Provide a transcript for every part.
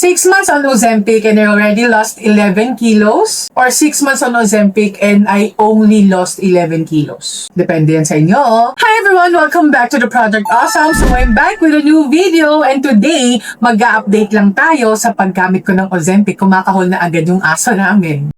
6 months on Ozempic and I already lost 11 kilos? Or 6 months on Ozempic and I only lost 11 kilos? Depende yan sa inyo. Hi everyone! Welcome back to the Project Awesome. So I'm back with a new video and today, mag-update lang tayo sa paggamit ko ng Ozempic. Kumakahol na agad yung aso namin.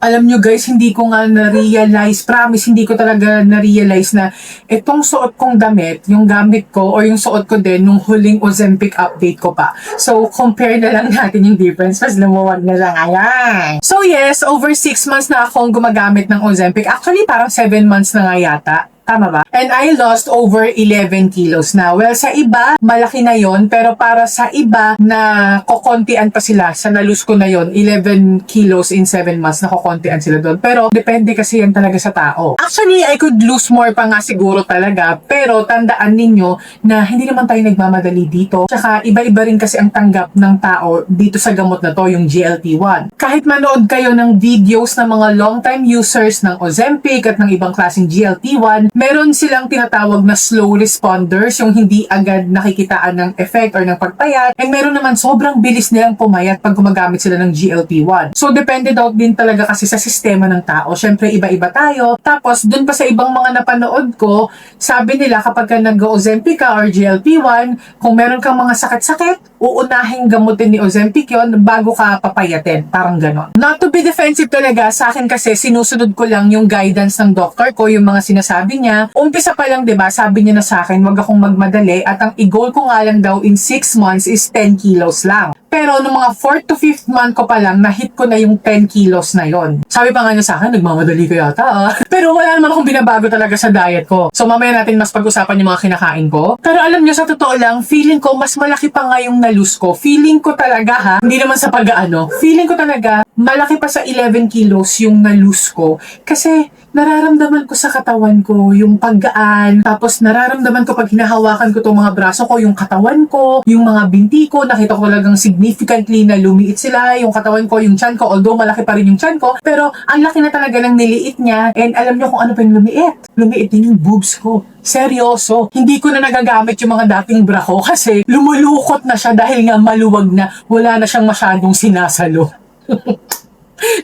Alam nyo guys, hindi ko nga na-realize, promise, hindi ko talaga na-realize na itong suot kong damit, yung gamit ko, or yung suot ko din, nung huling Ozempic update ko pa. So, compare na lang natin yung difference, mas lumuwag na lang, ayan. So yes, over 6 months na akong gumagamit ng Ozempic. Actually, parang 7 months na nga yata. Tama ba? And I lost over 11 kilos na. Well, sa iba, malaki na yon, pero para sa iba na kokontian pa sila, sa nalus ko na yon, 11 kilos in 7 months, na kokontian sila doon. Pero depende kasi yan talaga sa tao. Actually, I could lose more pa nga siguro talaga, pero tandaan ninyo na hindi naman tayo nagmamadali dito. Tsaka iba-iba rin kasi ang tanggap ng tao dito sa gamot na to, yung GLP-1. Kahit manood kayo ng videos ng mga long-time users ng Ozempic at ng ibang klaseng GLP-1, meron silang tinatawag na slow responders, yung hindi agad nakikitaan ng effect or ng pagpayat. And meron naman sobrang bilis nilang pumayat pag gumagamit sila ng GLP-1. So, depende daw din talaga kasi sa sistema ng tao. Syempre, iba-iba tayo. Tapos, dun pa sa ibang mga napanood ko, sabi nila kapag ka nag-Ozempic ka or GLP-1, kung meron kang mga sakit-sakit, uunahin gamutin ni Ozempic yon bago ka papayatin. Parang ganon. Not to be defensive talaga, sa akin kasi sinusunod ko lang yung guidance ng doctor ko, yung mga sinasabi niya. Umpisa pa lang, 'di ba? Sabi niya na sa akin, wag akong magmadali at ang i-goal ko nga lang daw in 6 months is 10 kilos lang. Pero nung mga 4th to 5th month ko pa lang, na-hit ko na yung 10 kilos na yon. Sabi pa nga niya sa akin, nagmamadali ko yata Pero wala naman akong binabago talaga sa diet ko. So mamaya natin mas pag-usapan yung mga kinakain ko. Pero alam niyo, sa totoo lang, feeling ko mas malaki pa nga yung nalus ko. Feeling ko talaga hindi naman sa pag-aano. Feeling ko talaga, malaki pa sa 11 kilos yung nalus ko. Kasi nararamdaman ko sa katawan ko yung paggaan. Tapos nararamdaman ko pag hinahawakan ko itong mga braso ko, yung katawan ko, yung mga binti ko, nakita ko talagang significantly na lumiit sila, yung katawan ko, yung tiyan ko, although malaki pa rin yung tiyan ko, pero ang laki na talaga ng niliit niya. And alam niyo kung ano pa yung lumiit? Lumiit din yung boobs ko. Seryoso. Hindi ko na nagagamit yung mga dating bra ko kasi lumulukot na siya dahil nga maluwag na, wala na siyang masyadong sinasalo.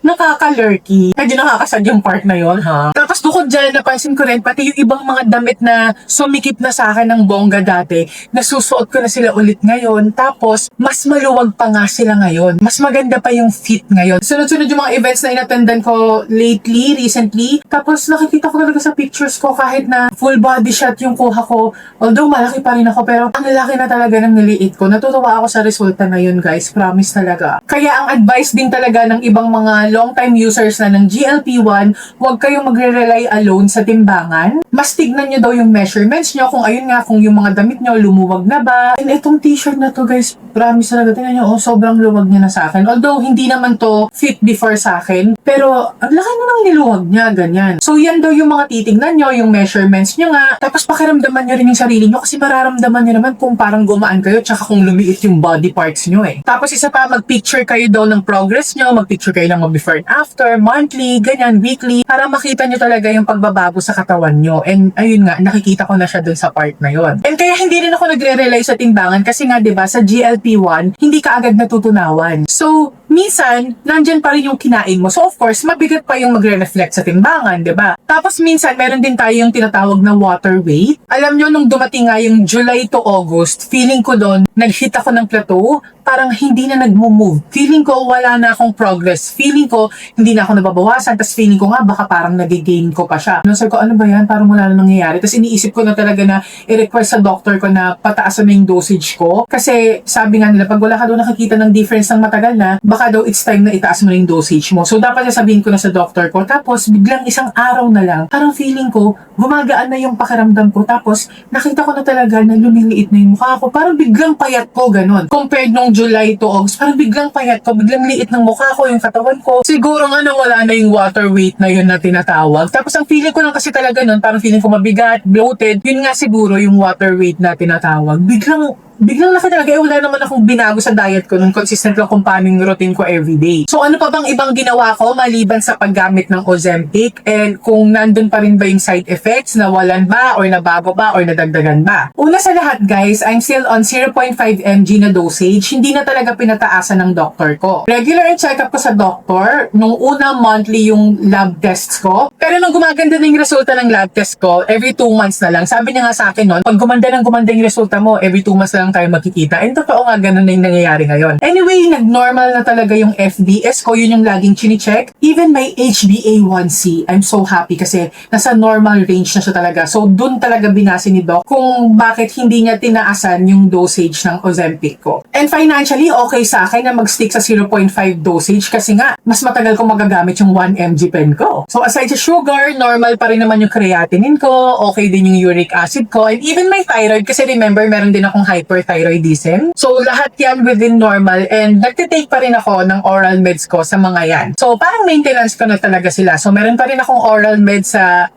Nakaka-lurky. Medyo nakakasad yung part na yon, ha? Tapos bukod dyan, napansin ko rin, pati yung ibang mga damit na sumikip na sa akin ng bongga dati, nasusuot ko na sila ulit ngayon. Tapos, mas maluwag pa nga sila ngayon. Mas maganda pa yung fit ngayon. Sunod-sunod yung mga events na inattendan ko recently. Tapos, nakikita ko talaga sa pictures ko, kahit na full body shot yung kuha ko. Although, malaki pa rin ako, pero ang laki na talaga ng niliit ko. Natutuwa ako sa resulta na yun, guys. Promise talaga. Kaya ang advice din talaga ng ibang mga long-time users na ng GLP-1, huwag kayong magre-rely alone sa timbangan. Mas tignan nyo daw yung measurements nyo, kung ayun nga, kung yung mga damit nyo lumuwag na ba. And itong t-shirt na to, guys, promise talaga, tingnan nyo, sobrang luwag niya na sa akin. Although, hindi naman to fit before sa akin, pero ang laki na ng niluwag niya, ganyan. So, yan daw yung mga titignan nyo, yung measurements nyo nga. Tapos, pakiramdaman nyo rin yung sarili nyo kasi mararamdaman nyo naman kung parang gumaan kayo tsaka kung lumiit yung body parts nyo Tapos, isa pa, mag-picture kayo daw ng progress nyo, mag-picture kayo ng before and after, monthly, ganyan, weekly, para makita nyo talaga yung pagbabago sa katawan nyo. And ayun nga, nakikita ko na siya dun sa part na yon. And kaya hindi rin ako nagre-rely sa timbangan kasi nga 'di ba sa GLP-1, hindi ka agad natutunawan. So, minsan, nandyan pa rin yung kinain mo. So, of course, mabigat pa yung magre-reflect sa timbangan, 'di ba? Tapos minsan, meron din tayo yung tinatawag na water weight. Alam nyo, nung dumating nga yung July to August, feeling ko doon, nag-hit ako ng plateau, parang hindi na nag-move. Feeling ko wala na akong progress. Feeling ko hindi na ako nababawasan. Tapos feeling ko nga baka parang nag-gain ko pa siya. Sabi ko, ano ba yan? Parang wala na nangyayari. Tapos iniisip ko na talaga na i-request sa doctor ko na pataasan na yung dosage ko. Kasi sabi nga nila, pag wala ka doon nakikita ng difference ng matagal na, baka daw it's time na itaas mo na yung dosage mo. So dapat sabihin ko na sa doctor ko. Tapos biglang isang araw na lang, parang feeling ko, gumagaan na yung pakiramdam ko. Tapos nakita ko na talaga na lumiliit na yung mukha ko. Parang biglang payat ko, ganon. Compared nung July to August, parang biglang payat ko, biglang liit ng mukha ko, yung katawan ko. Siguro nga wala na yung water weight na yun na tinatawag. Tapos ang feeling ko lang kasi talaga nun, parang feeling ko mabigat, bloated. Yun nga siguro yung water weight na tinatawag. Biglang biglang laki talaga, wala naman akong binago sa diet ko nung consistent lang kung paano yung routine ko everyday. So ano pa bang ibang ginawa ko maliban sa paggamit ng Ozempic, and kung nandun pa rin ba yung side effects, nawalan ba or nabago ba or nadagdagan ba? Una sa lahat guys, I'm still on 0.5 mg na dosage, hindi na talaga pinataasan ng doctor ko. Regular ang check-up ko sa doctor, nung una monthly yung lab tests ko, pero nung gumaganda na yung resulta ng lab test ko, every 2 months na lang. Sabi niya nga sa akin noon, pag gumanda yung resulta mo, every 2 months na lang tayo magkikita. And totoo nga, ganun na yung nangyayari ngayon. Anyway, nag-normal na talaga yung FBS ko, yun yung laging chine-check. Even my HbA1c, I'm so happy kasi nasa normal range na siya talaga. So, dun talaga binasi ni Doc kung bakit hindi niya tinaasan yung dosage ng Ozempic ko. And financially, okay sa akin na mag-stick sa 0.5 dosage kasi nga, mas matagal kong magagamit yung 1 mg pen ko. So, aside sa sugar, normal pa rin naman yung creatinine ko, okay din yung uric acid ko, and even my thyroid, kasi remember, meron din akong hyperthyroidism. So, lahat yan within normal, and nagtitake pa rin ako ng oral meds ko sa mga yan. So, parang maintenance ko na talaga sila. So, meron pa rin akong oral meds sa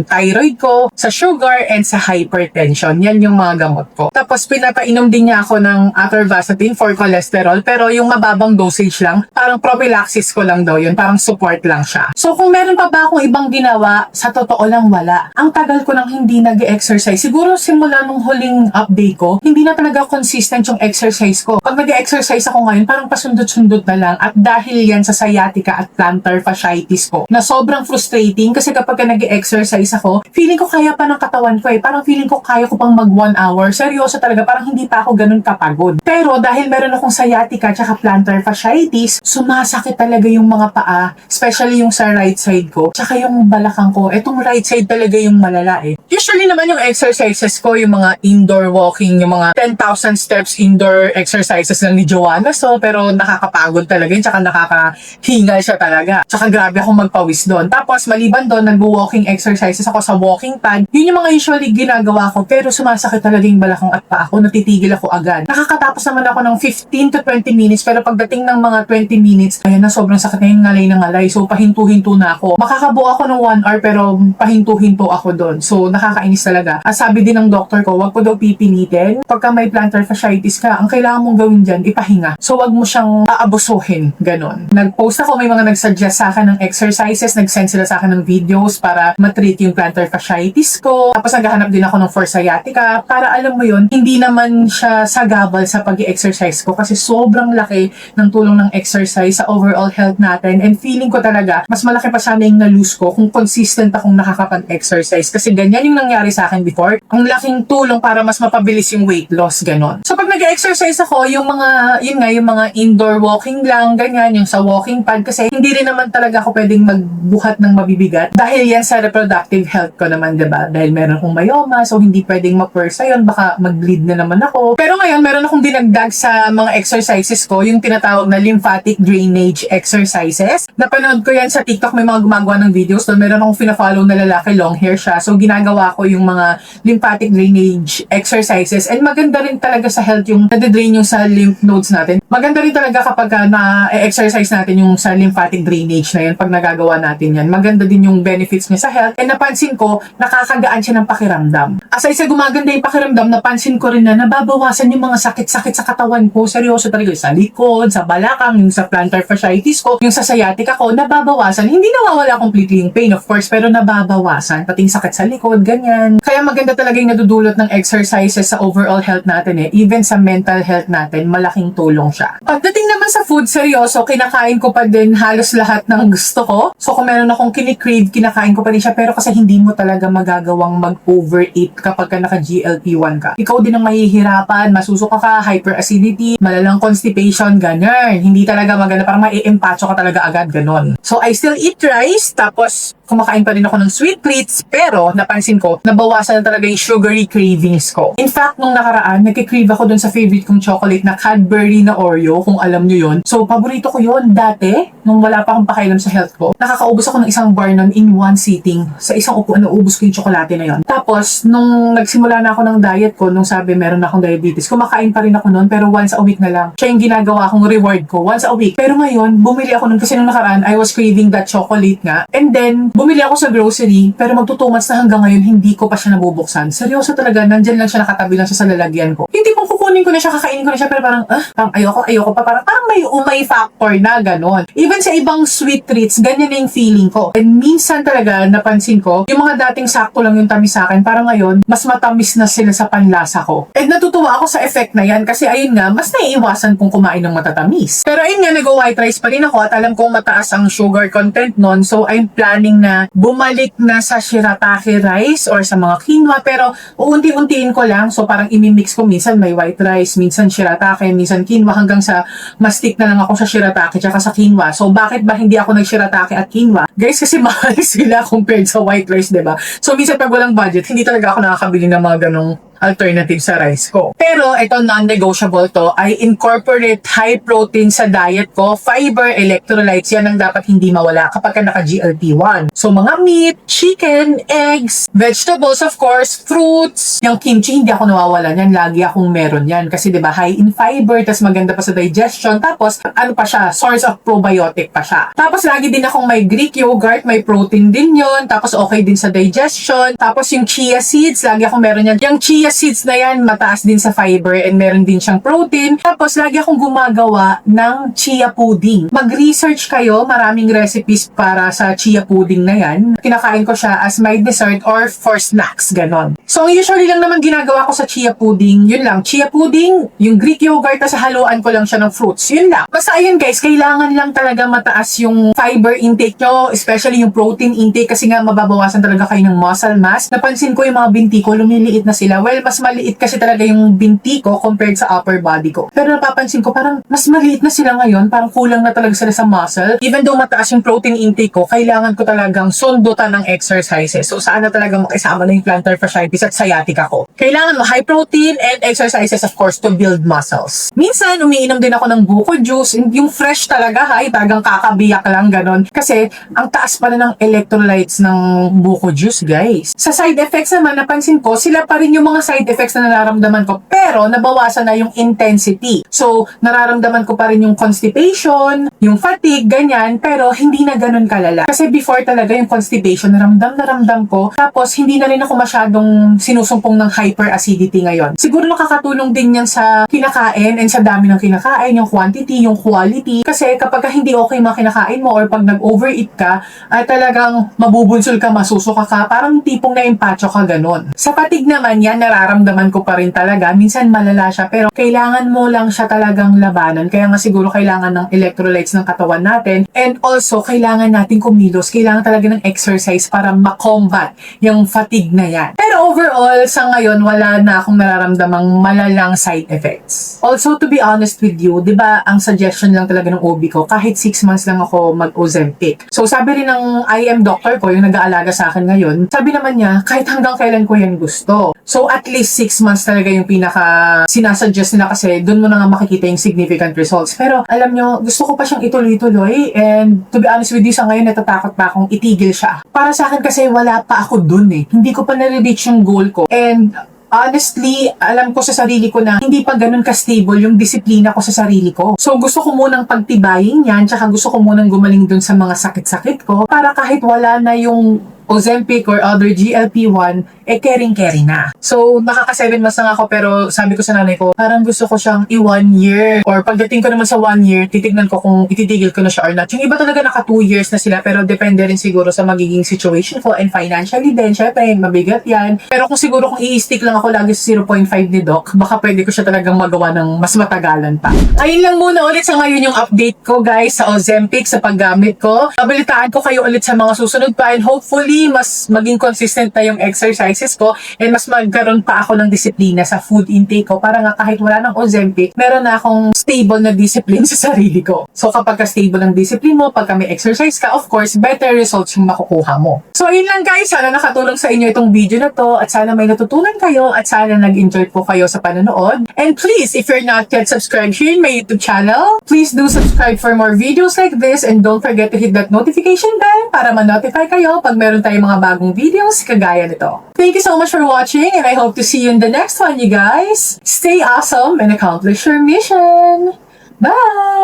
thyroid ko, sa sugar, and sa hypertension. Yan yung mga gamot ko. Tapos, pinapainom din niya ako ng atorvastatin for cholesterol, pero yung mababang dosage lang, parang prophylaxis ko lang daw yun, parang support lang siya. So, kung meron pa ba akong ibang ginawa, sa totoo lang wala. Ang tagal ko nang hindi nag-exercise. Siguro simula nung huling update ko, hindi na talaga consistent yung exercise ko. Pag nag-exercise ako ngayon, parang pasundot-sundot na lang. At dahil yan sa sciatica at plantar fasciitis ko, na sobrang frustrating kasi kapag nag-exercise ako, feeling ko kaya pa ng katawan ko eh. Parang feeling ko kaya ko pang mag 1 hour. Seryoso talaga, parang hindi pa ako ganun kapagod. Pero dahil meron akong sciatica at plantar fasciitis, sumasakit talaga yung mga paa, especially yung sa right side ko, tsaka yung balakang ko. Etong right side talaga yung malala eh. Usually naman yung exercises ko, yung mga indoor walking, yung mga 10,000 steps indoor exercises lang ni Joanna. So, pero nakakapagod talaga yun, tsaka nakakahingal siya talaga. Tsaka grabe akong magpawis doon. Tapos, maliban doon, nag-walking exercises ako sa walking pad. Yun yung mga usually ginagawa ko, pero sumasakit talaga yung balakang at paa ko, natitigil ako agad. Nakakatapos naman ako ng 15 to 20 minutes, pero pagdating ng mga 20 minutes, ayan na, sobrang sakit na yung ngalay na ngalay. So, pahinto-hinto na ako. Makakabuo ako ng 1 hour, pero pahinto-hinto ako doon. So, nakakainis talaga. At sabi din ng doctor ko, wag ko daw pipilitin. Pagka may plantar fasciitis ka, ang kailangan mong gawin dyan, ipahinga. So, wag mo siyang aabusuhin. Ganon. Nag-post ako, may mga nag-suggest sa akin ng exercises, nag-send sila sa akin ng videos para matreat yung plantar fasciitis ko. Tapos, naghahanap din ako ng for sciatica para alam mo yun, hindi naman siya sagabal sa pag-exercise ko kasi sobrang laki ng tulong ng exercise sa overall health natin, and feeling ko talaga, mas malaki pa sana yung na-lose ko kung consistent akong nakakapag-exercise kasi ganyan yung nangyari sa akin before. Ang laking tulong para mas mapabilis yung weight loss, ganon. So pag nag-exercise ako, yung mga indoor walking lang, ganyan, yung sa walking pad, kasi hindi rin naman talaga ako pwedeng magbuhat ng mabibigat dahil yan sa reproductive health ko naman, diba? Dahil meron akong myoma, so hindi pwedeng ma-pursa yun, baka mag-bleed na naman ako. Pero ngayon, meron akong dinagdag sa mga exercises ko, yung tinatawag na lymphatic drainage exercises. Napanood ko yan sa TikTok, may mga gumagawa ng videos doon. Meron akong fina-follow na lalaki, long hair siya. So, ginagawa ko yung mga lymphatic drainage exercises. And maganda rin talaga sa health yung nade-drain yung sa lymph nodes natin. Maganda rin talaga kapag na-exercise natin yung sa lymphatic drainage na yan, pag nagagawa natin yan. Maganda din yung benefits niya sa health. And napansin ko, nakakagaan siya ng pakiramdam. Aside sa gumaganda yung pakiramdam, napansin ko rin na nababawasan yung mga sakit-sakit sa katawan ko. Seryoso talaga, sa likod, sa balakang, yung sa plantar fasciitis ko, yung sa sciatica ko, nababawasan. Hindi nawawala completely yung pain, of course, pero nababawasan. Pating sakit sa likod, ganyan. Kaya maganda talaga yung nadudulot ng exercises sa overall health natin eh. Even sa mental health natin, malaking tulong siya. Pagdating naman sa food, seryoso, kinakain ko pa din halos lahat ng gusto ko. So kung meron akong kinikrave, kinakain ko pa din siya, pero kasi hindi mo talaga magagawang mag-overeat kapag ka naka-GLP-1 ka. Ikaw din ang mahihirapan, masusuka ka, hyperacidity, malalang constipation, ganyan. Hindi talaga maganda, parang mai-empacho ka talaga agad, ganon. So I still eat rice, tapos kumakain pa rin ako ng sweet treats, pero napansin ko, nabawasan na talaga yung sugary cravings ko. In fact, nung nakaraan, nagkikrave ako dun sa favorite kong chocolate na Cadbury na Oreo, kung alam nyo yun. So, paborito ko yun dati, nung wala pa akong pakailam sa health ko. Nakakaubos ako ng isang bar nun in one sitting. Sa isang upuan, naubos ko yung chocolate na yun. Tapos, nung nagsimula na ako ng diet ko, nung sabi meron akong diabetes, kumakain pa rin ako nun, pero once a week na lang. Siya yung ginagawa kong reward ko, once a week. Pero ngayon, bumili ako nun kasi nung nakaraan, I was craving that chocolate nga. And then, bumili ako sa grocery, pero magto 2 months na hanggang ngayon, hindi ko pa siya nabubuksan. Seryoso talaga, nandyan lang siya, nakatabi lang siya sa lalagyan ko. Hindi pong kukunin ko na siya, kakainin ko na siya, pero parang ayoko pa, parang may umay factor na ganon. Even sa ibang sweet treats, ganyan na yung feeling ko. And minsan talaga, napansin ko, yung mga dating sakto lang yung tamis sa akin, parang ngayon, mas matamis na sila sa panlasa ko. And natutuwa ako sa effect na yan, kasi ayun nga, mas naiiwasan kong kumain ng matatamis. Pero ayun nga, nag-white rice pa rin ako, at alam kong mataas ang sugar content nun, so I'm planning na bumalik na sa shirataki rice or sa mga quinoa, pero uunti-untiin ko lang, so parang imimix ko, minsan may white rice, minsan shirataki, minsan quinoa, hanggang sa mas-stick na lang ako sa shirataki tsaka sa quinoa. So bakit ba hindi ako nag-shirataki at quinoa? Guys, kasi mahal sila compared sa white rice, diba? So minsan pag walang budget, hindi talaga ako nakakabili ng mga ganong alternative sa rice ko. Pero ito, non-negotiable to. I incorporate high protein sa diet ko. Fiber, electrolytes, yan ang dapat hindi mawala kapag ka naka-GLP-1. So mga meat, chicken, eggs, vegetables, of course, fruits. Yung kimchi, hindi ako nawawalan yan. Lagi akong meron yan. Kasi diba, high in fiber, tas maganda pa sa digestion. Tapos, ano pa siya, source of probiotic pa siya. Tapos lagi din akong may Greek yogurt, may protein din yon. Tapos okay din sa digestion. Tapos yung chia seeds, lagi akong meron yan. Yung chia seeds na yan, mataas din sa fiber and meron din siyang protein. Tapos, lagi akong gumagawa ng chia pudding. Mag-research kayo, maraming recipes para sa chia pudding na yan. Kinakain ko siya as my dessert or for snacks, ganon. So, usually lang naman ginagawa ko sa chia pudding, yun lang, chia pudding, yung Greek yogurt, tas haluan ko lang siya ng fruits, yun lang. Basta ayun guys, kailangan lang talaga mataas yung fiber intake nyo, especially yung protein intake, kasi nga mababawasan talaga kayo ng muscle mass. Napansin ko yung mga binti ko, lumiliit na sila. Well, mas maliit kasi talaga yung binti ko compared sa upper body ko. Pero napapansin ko, parang mas maliit na sila ngayon, parang kulang na talaga sila sa muscle. Even though mataas yung protein intake ko, kailangan ko talagang sundutan ng exercises. So, saan na talagang makisama na yung plantar fasciitis at sciatica ko. Kailangan mo high protein and exercises, of course, to build muscles. Minsan, umiinom din ako ng buko juice. Yung fresh talaga, talagang kakabiyak lang, ganon. Kasi, ang taas pa na ng electrolytes ng buko juice, guys. Sa side effects naman, napansin ko, sila pa rin yung mga side effects na nararamdaman ko, pero nabawasan na yung intensity. So, nararamdaman ko pa rin yung constipation, yung fatigue, ganyan, pero hindi na ganun kalala. Kasi before talaga yung constipation, naramdam ko, tapos hindi na rin ako masyadong sinusumpong ng hyperacidity ngayon. Siguro nakakatulong din yan sa kinakain and sa dami ng kinakain, yung quantity, yung quality. Kasi kapag hindi okay mga kinakain mo or pag nag-overeat ka, ay talagang mabubunsol ka, masusuka ka, parang tipong na-empacho ka ganun. Sa fatigue naman yan, nararamdaman ko pa rin talaga. Minsan malala siya, pero kailangan mo lang siya talagang labanan. Kaya nga siguro kailangan ng electrolytes ng katawan natin. And also, kailangan natin kumilos. Kailangan talaga ng exercise para makombat yung fatigue na yan. Pero overall, sa ngayon, wala na akong nararamdamang malalang side effects. Also, to be honest with you, di ba, ang suggestion lang talaga ng OB ko, kahit 6 months lang ako mag-Ozempic. So, sabi rin ng IM doctor ko, yung nag-aalaga sa akin ngayon, sabi naman niya, kahit hanggang kailan ko yan gusto. So, at least 6 months talaga yung pinaka sinasuggest nila kasi doon mo na nga makikita yung significant results. Pero, alam nyo, gusto ko pa siyang ituloy-tuloy and to be honest with you, sa ngayon, natatakot pa akong itigil siya. Para sa akin kasi wala pa ako dun eh. Hindi ko pa nare-reach yung goal ko. And, honestly, alam ko sa sarili ko na hindi pa ganun ka-stable yung disiplina ko sa sarili ko. So, gusto ko munang pagtibayin yan, tsaka gusto ko munang gumaling dun sa mga sakit-sakit ko para kahit wala na yung Ozempic or other GLP-1, caring-carry na. So, nakaka 7 months na ako, pero sabi ko sa nanay ko, parang gusto ko siyang i-1 year. Or pagdating ko naman sa 1 year, titignan ko kung ititigil ko na siya or not. Yung iba talaga naka 2 years na sila, pero depende rin siguro sa magiging situation ko and financially din. Syempre, mabigat yan. Pero kung siguro kung i-stick lang ako lagi sa 0.5 ni Doc, baka pwede ko siya talagang magawa ng mas matagalan pa. Ayun lang muna ulit sa ngayon yung update ko, guys, sa Ozempic, sa paggamit ko. Babalitaan ko kayo ulit sa mga susunod pa and hopefully, mas maging consistent na yung exercises ko and mas magkaroon pa ako ng disiplina sa food intake ko para nga kahit wala ng Ozempic, meron na akong stable na discipline sa sarili ko. So kapag ka-stable ng discipline mo, pagka may exercise ka, of course, better results yung makukuha mo. So ayun lang guys, sana nakatulong sa inyo itong video na to at sana may natutunan kayo at sana nag-enjoy po kayo sa panonood. And please, if you're not yet subscribed here in my YouTube channel, please do subscribe for more videos like this and don't forget to hit that notification bell para ma-notify kayo pag meron tayong mga bagong videos kagaya nito. Thank you so much for watching and I hope to see you in the next one, you guys. Stay awesome and accomplish your mission. Bye!